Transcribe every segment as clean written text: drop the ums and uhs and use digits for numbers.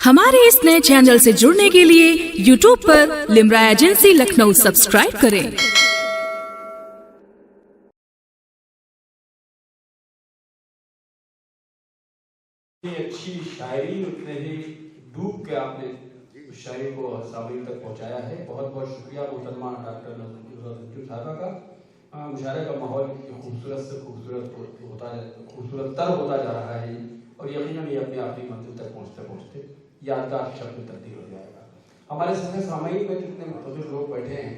हमारे इस नए चैनल से जुड़ने के लिए YouTube पर लिम्रा एजेंसी लखनऊ सब्सक्राइब करें। अच्छी शायरी उतने ही डूब के आपने उस शायरी को सामने तक पहुंचाया है। बहुत बहुत शुक्रिया मोहतरमा डॉक्टर नजरुल साहबा का। मुशायरे का माहौल खूबसूरत से खूबसूरत तर होता जा रहा है और यकीनन ये अपनी आखिरी मंजिल तक पहुंचते पहुंचते यादगार शब्द में तब्दील हो जाएगा। हमारे सामने सामयिक में जितने मुख्तलिफ लोग बैठे हैं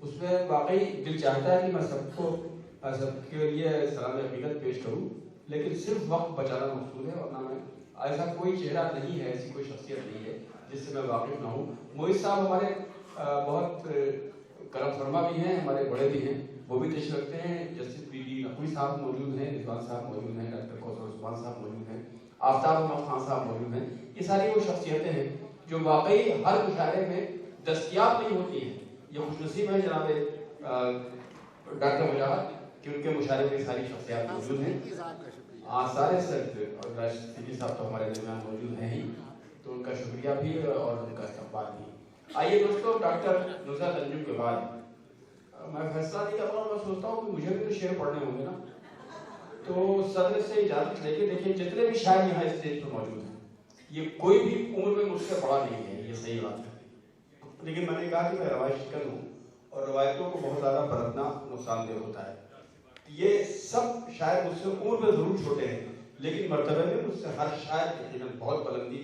उसमें वाकई दिल चाहता है कि मैं सबके लिए सलाम हकीकत पेश करूँ, लेकिन सिर्फ वक्त बचाना मकसूद है, वरना मैं ऐसा कोई चेहरा नहीं है, ऐसी कोई शख्सियत नहीं है जिससे मैं वाकिफ ना हूँ। मोहित साहब हमारे बहुत करम फरमा भी हैं, हमारे बड़े भी हैं, वो भी तशरीफ रखते हैं। जस्टिस पी डी नकवी साहब मौजूद हैं, रिजवान साहब मौजूद हैं, डॉक्टर कौसर उस्मान साहब मौजूद हैं, आफ्ताब अहमद खान साहब मौजूद हैं। ये सारी वो शख्सियतें हैं जो वाकई हर मुशायरे में दस्तयाब नहीं होती हैं। ये खुशनसीब है जनाब डॉक्टर वजाहत कि उनके मुशायरे में सारी शख्सियत मौजूद हैं। सारे सर और राष्ट्रपति साहब तो हमारे दरमियान मौजूद हैं ही, तो उनका शुक्रिया भी और उनका इस्तकबाल भी। आइए दोस्तों, डॉक्टर नुसरत अंजुम के बाद मैं फैसला नहीं करता हूँ, मैं सोचता हूँ कि मुझे भी तो शेर पढ़ने होंगे ना, तो सदर से इजाजत लेके देखिए जितने भी शायर यहाँ स्टेज पर मौजूद हैं ये कोई भी उम्र में मुझसे बड़ा नहीं है, ये सही बात है, लेकिन मैंने कहा कि मैं रवायत शिकन हूँ और रवायतों को बहुत ज़्यादा बरतना नुकसानदेह होता है। ये सब शायर मुझसे उम्र में जरूर छोटे हैं, लेकिन मर्तबे में मुझसे हर शायर यकीनन बहुत बुलंदी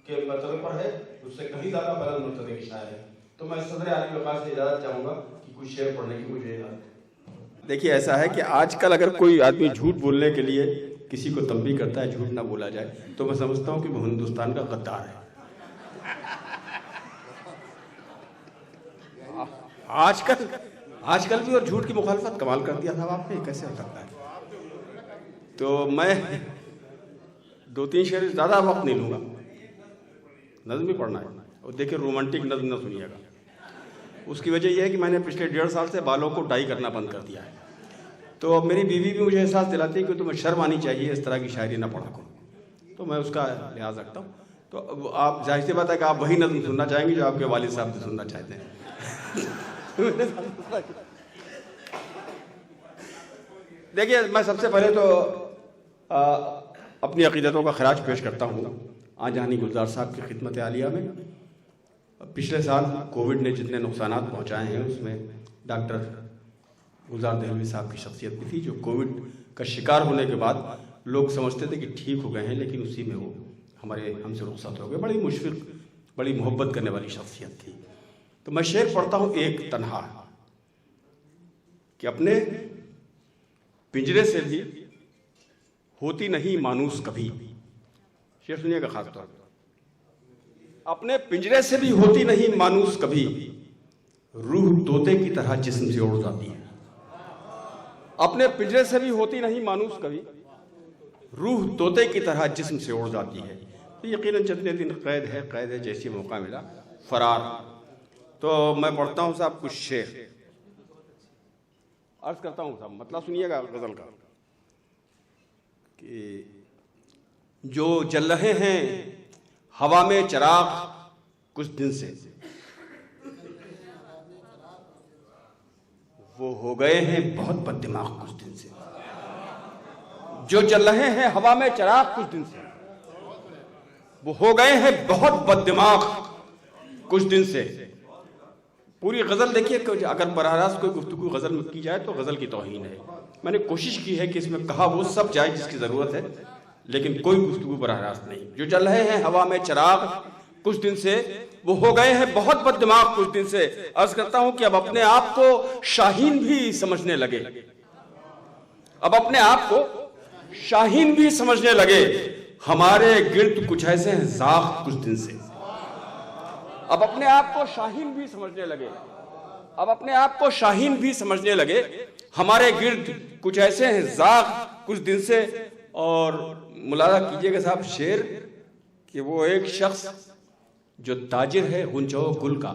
के मर्तबे पर है, मुझसे कहीं ज़्यादा बुलंद मर्तबे के शायर है। तो मैं सदर आलम वक़ार से इजाज़त चाहूँगा कि कुछ शेर पढ़ने की मुझे इजाज़त। देखिए, ऐसा है कि आजकल अगर कोई आदमी झूठ बोलने के लिए किसी को तंबीह करता है झूठ ना बोला जाए, तो मैं समझता हूँ कि वो हिंदुस्तान का गद्दार है। आजकल भी और झूठ की मुखालफत कमाल कर दिया था आपने, कैसे हो सकता है? तो मैं 2-3 शेर, ज़्यादा वक्त नहीं लूँगा, नज़्म भी पढ़ना है। और देखिए, रोमांटिक नज़्म ना सुनिएगा। उसकी वजह यह है कि मैंने पिछले 1.5 साल से बालों को डाई करना बंद कर दिया है, तो अब मेरी बीवी भी मुझे एहसास दिलाती है कि तुम्हें शर्म आनी चाहिए, इस तरह की शायरी ना पढ़ा करो, तो मैं उसका लिहाज रखता हूँ। तो अब आप जाहिर सी बात है कि आप वही नज़्म सुनना चाहेंगे जो आपके वालिद साहब भी सुनना चाहते हैं। देखिए, मैं सबसे पहले तो अपनी अक़ीदतों का खराज पेश करता हूँ आजहानी गुलजार साहब की खिदमत आलिया में। पिछले साल कोविड ने जितने नुकसानात पहुँचाए हैं उसमें डॉक्टर गुलजार दहलवी साहब की शख्सियत भी थी, जो कोविड का शिकार होने के बाद लोग समझते थे कि ठीक हो गए हैं, लेकिन उसी में वो हमसे रुखसत हो गए। बड़ी मुशफ़िक़, बड़ी मोहब्बत करने वाली शख्सियत थी। तो मैं शेर पढ़ता हूँ, एक तन्हा, कि अपने पिंजरे से भी होती नहीं मानूस कभी। शेर सुनिएगा खास तौर पर। अपने पिंजरे से भी होती नहीं मानूस कभी, रूह तोते की तरह जिस्म से उड़ जाती है। अपने पिंजरे से भी होती नहीं मानूस कभी, रूह तोते की तरह जिस्म से उड़ जाती है। तो यकीनन जितने दिन कैद है, जैसे मौका मिला फरार। तो मैं पढ़ता हूँ साहब कुछ शेर, अर्ज करता हूँ साहब, मतलब सुनिएगा गज़ल का, कि जो जल रहे हैं हवा में चिराग कुछ दिन से, वो हो गए हैं बहुत बददिमाग कुछ दिन से। जो जल रहे हैं हवा में चिराग कुछ दिन से, वो हो गए हैं बहुत बददिमाग कुछ दिन से। पूरी गज़ल देखिए, अगर बराह रास्त कोई गुफ्तगू गज़ल में की जाए तो गज़ल की तौहीन है। मैंने कोशिश की है कि इसमें कहा वो सब जाए जिसकी ज़रूरत है, लेकिन कोई गुफ्तगू बराह रास्त नहीं। जो जल रहे हैं हवा में चिराग कुछ दिन से, वो हो गए हैं बहुत बददिमाग कुछ दिन से। अर्ज करता हूं कि अब अपने आप को शाहीन भी समझने लगे, अब अपने आप को शाहीन भी समझने लगे। हमारे गिर्द कुछ ऐसे हैं ज़ाग़ कुछ दिन से। अब अपने आप को शाहीन भी समझने लगे, अब अपने आप को शाहीन भी समझने लगे। हमारे गिर्द कुछ ऐसे हैं ज़ाग़ कुछ दिन से। और मुलाज़ा कीजिएगा साहब शेर, कि वो एक शख्स जो ताजिर है गुंचो गुल का,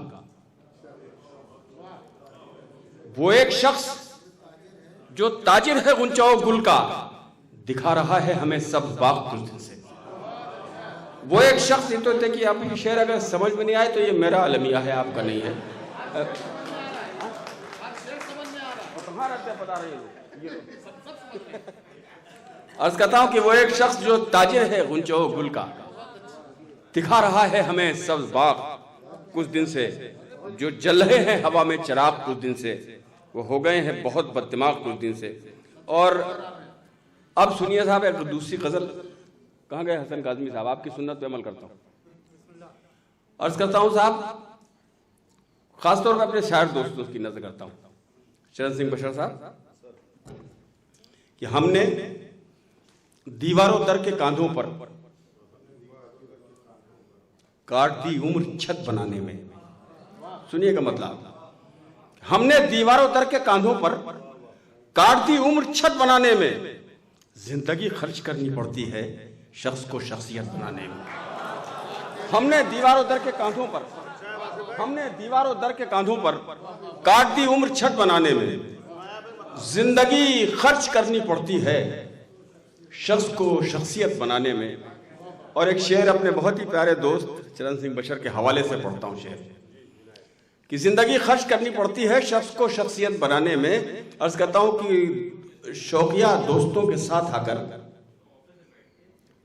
वो एक शख्स जो ताजिर है गुंचो गुल का, दिखा रहा है हमें सब बाग कुछ दिन से। وہ ایک شخص یہ تو تھے کہ آپ یہ شعر اگر سمجھ میں نہیں آئے تو یہ میرا المیہ ہے، آپ کا نہیں ہے. عرض کرتا ہوں کہ وہ ایک شخص جو تاجر ہے غنچہ و گل کا، دکھا رہا ہے ہمیں سبز باغ کچھ دن سے، جو جل رہے ہیں ہوا میں چراغ کچھ دن سے، وہ ہو گئے ہیں بہت بد دماغ کچھ دن سے. اور اب سنیے صاحب ایک دوسری غزل. کہاں گئے حسن کاظمی صاحب؟ آپ کی سنت پہ عمل کرتا ہوں. عرض کرتا ہوں صاحب، خاص طور پر اپنے شاعر دوستوں کی نظر کرتا ہوں، چرن سنگھ بشر صاحب، کہ ہم نے دیواروں در کے کاندھوں پر کاٹ دی عمر چھت بنانے میں. سنیے کا مطلب، ہم نے دیواروں در کے کاندھوں پر کاٹ دی عمر چھت بنانے میں، زندگی خرچ کرنی پڑتی ہے شخص کو شخصیت بنانے میں. ہم نے دیواروں در کے کاندھوں پر کاٹ دی عمر چھت بنانے میں، زندگی خرچ کرنی پڑتی ہے شخص کو شخصیت بنانے میں. اور ایک شعر اپنے بہت ہی پیارے دوست چرن سنگھ بشر کے حوالے سے پڑھتا ہوں شعر، کہ زندگی خرچ کرنی پڑتی ہے شخص کو شخصیت بنانے میں. عرض کرتا ہوں کہ شوقیہ دوستوں کے ساتھ آ کر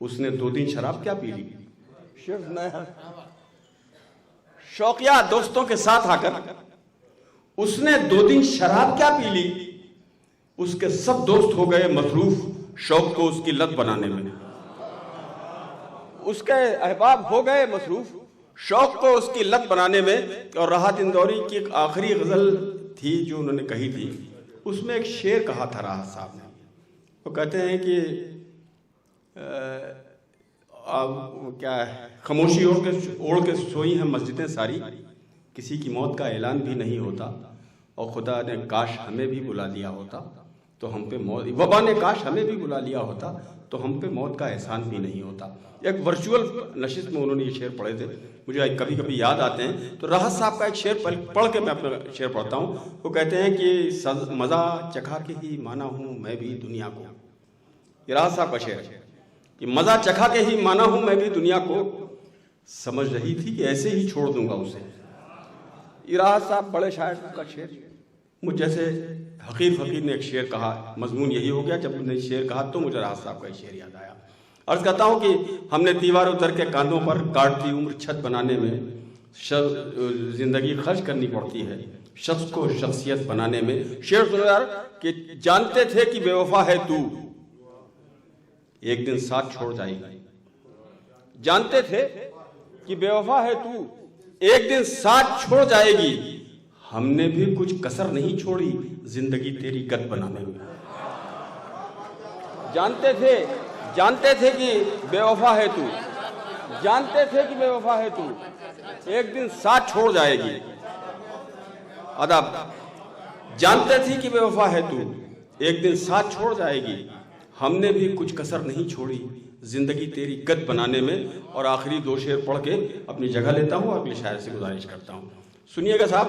اس نے 2 دن شراب کیا پی لی. شوقیہ دوستوں کے ساتھ آ کر اس نے 2 دن شراب کیا پی لی. اس کے سب دوست ہو گئے مصروف شوق کو اس کی لت بنانے میں. اس کے احباب ہو گئے مصروف شوق کو اس کی لت بنانے میں. اور راحت اندوری کی ایک آخری غزل تھی جو انہوں نے کہی تھی، اس میں ایک شعر کہا تھا راحت صاحب نے. وہ کہتے ہیں کہ کیا ہے، خاموشی اوڑھ کے سوئی ہیں مسجدیں ساری، کسی کی موت کا اعلان بھی نہیں ہوتا، اور خدا نے کاش ہمیں بھی بلا لیا ہوتا تو ہم پہ موت، وبا نے کاش ہمیں بھی بلا لیا ہوتا تو ہم پہ موت کا احسان بھی نہیں ہوتا. ایک ورچوئل نشست میں انہوں نے یہ شعر پڑھے تھے، مجھے کبھی کبھی یاد آتے ہیں. تو راحت صاحب کا ایک شعر پڑھ کے میں اپنا شعر پڑھتا ہوں. وہ کہتے ہیں کہ مزہ چکھا کے ہی مانا ہوں میں بھی دنیا کو. یہ راحت صاحب کا شعر ہے کہ مزہ چکھا کے ہی مانا ہوں میں بھی دنیا کو، سمجھ رہی تھی کہ ایسے ہی چھوڑ دوں گا اسے. یہ راحت صاحب بڑے شاعر کا شعر. مجھ جیسے حقیر فقیر نے ایک شعر کہا، مضمون یہی ہو گیا، جب انہوں نے شعر کہا تو مجھے راحت صاحب کا شعر یاد آیا. عرض کرتا ہوں کہ ہم نے دیوار اتر کے کاندھوں پر کاٹتی عمر چھت بنانے میں، زندگی خرچ کرنی پڑتی ہے شخص کو شخصیت بنانے میں. شعر سنو یار، کہ جانتے تھے کہ بے وفا ہے تو ایک دن ساتھ چھوڑ جائے گی. جانتے تھے کہ بے وفا ہے تو ایک دن ساتھ چھوڑ جائے گی، ہم نے بھی کچھ کسر نہیں چھوڑی زندگی تیری گد بنانے میں. جانتے تھے کہ بے وفا ہے تو، جانتے تھے کہ بے وفا ہے تو ایک دن ساتھ چھوڑ جائے گی. ادب، جانتے تھے کہ بے وفا ہے تو ایک دن ساتھ چھوڑ جائے گی، ہم نے بھی کچھ کسر نہیں چھوڑی زندگی تیری گد بنانے میں. اور آخری 2 شعر پڑھ کے اپنی جگہ لیتا ہوں، اگلے شاعر سے گزارش کرتا ہوں. سنیے گا صاحب،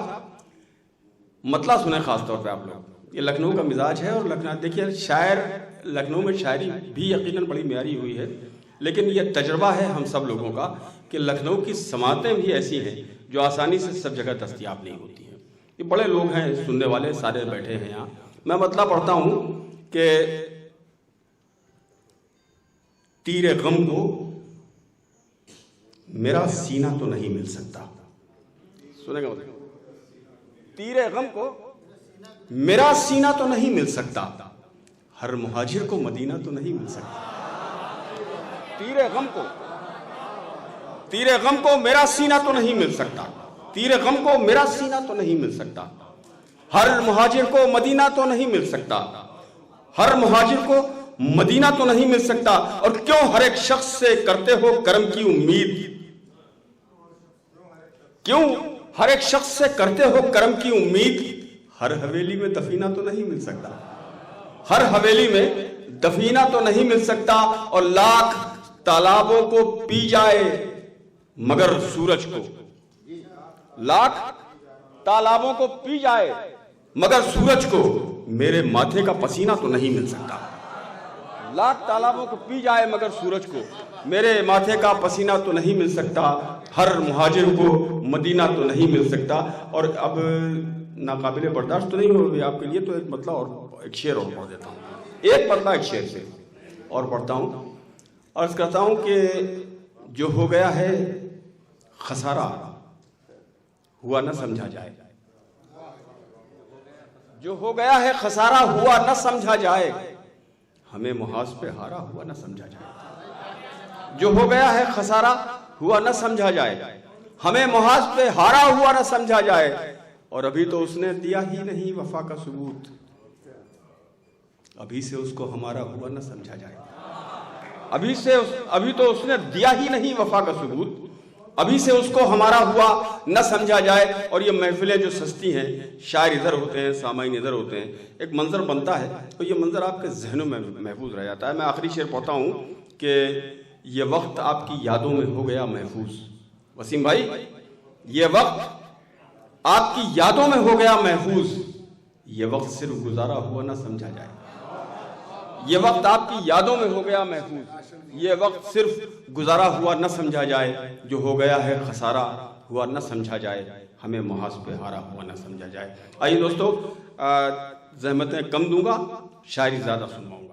مطلع سنیں خاص طور پہ آپ لوگ. یہ لکھنؤ کا مزاج ہے، اور لکھنؤ دیکھیے شاعر لکھنؤ میں شاعری بھی یقیناً بڑی معیاری ہوئی ہے، لیکن یہ تجربہ ہے ہم سب لوگوں کا کہ لکھنؤ کی سماعتیں بھی ایسی ہیں جو آسانی سے سب جگہ دستیاب نہیں ہوتی ہیں. یہ بڑے لوگ ہیں سننے والے، سارے بیٹھے ہیں یہاں. میں مطلع پڑھتا ہوں کہ تیر غم کو میرا سینہ تو نہیں مل سکتا. سنے گا مطلب، تیر غم کو میرا سینہ تو نہیں مل سکتا، ہر مہاجر کو مدینہ تو نہیں مل سکتا. تیر غم کو میرا سینہ تو نہیں مل سکتا، تیر غم کو میرا سینہ تو نہیں مل سکتا، ہر مہاجر کو مدینہ تو نہیں مل سکتا، ہر مہاجر کو مدینہ تو نہیں مل سکتا. اور کیوں ہر ایک شخص سے کرتے ہو کرم کی امید، کیوں ہر ایک شخص سے کرتے ہو کرم کی امید، ہر حویلی میں دفینہ تو نہیں مل سکتا، ہر حویلی میں دفینہ تو نہیں مل سکتا. اور لاکھ تالابوں کو پی جائے مگر سورج کو، لاکھ تالابوں کو پی جائے مگر سورج کو میرے ماتھے کا پسینہ تو نہیں مل سکتا. लाख तालाबों को पी जाए मगर सूरज को मेरे माथे का पसीना तो नहीं मिल सकता, हर मुहाजिर को मदीना तो नहीं मिल सकता। और अब नाकाबिले बर्दाश्त तो नहीं होगी आपके लिए, तो एक मतलब और एक शेर और पढ़ देता हूँ, एक मतलब एक शेर से और पढ़ता हूँ। अर्ज करता हूँ कि जो हो गया है खसारा हुआ न समझा जाए, जो हो गया है खसारा हुआ न समझा जाए, हमें मुहाज पे हारा हुआ न समझा जाए। जो हो गया है खसारा हुआ न समझा जाए, हमें मुहाज पे हारा हुआ न समझा जाए। और अभी तो उसने दिया ही नहीं वफा का सबूत, अभी से उसको हमारा हुआ न समझा जाए। अभी तो उसने दिया ही नहीं वफा का सबूत, अभी से उसको हमारा हुआ न समझा जाए। और ये महफिलें जो सस्ती हैं, शायर इधर होते हैं, सामाइन इधर होते हैं, एक मंजर बनता है तो ये मंजर आपके जहनों में महफूज रह जाता है। मैं आखिरी शेर पढ़ता हूँ कि ये वक्त आपकी यादों में हो गया महफूज। वसीम भाई, ये वक्त आपकी यादों में हो गया महफूज, ये वक्त सिर्फ गुजारा हुआ न समझा जाए। ये वक्त आपकी यादों में हो गया महफूज, ये वक्त सिर्फ गुजारा हुआ न समझा जाए। जो हो गया है खसारा हुआ न समझा जाए, हमें मुहाज पे हारा हुआ न समझा जाए। आइए दोस्तों, ज़हमतें कम दूंगा, शायरी ज़्यादा सुनवाऊंगा।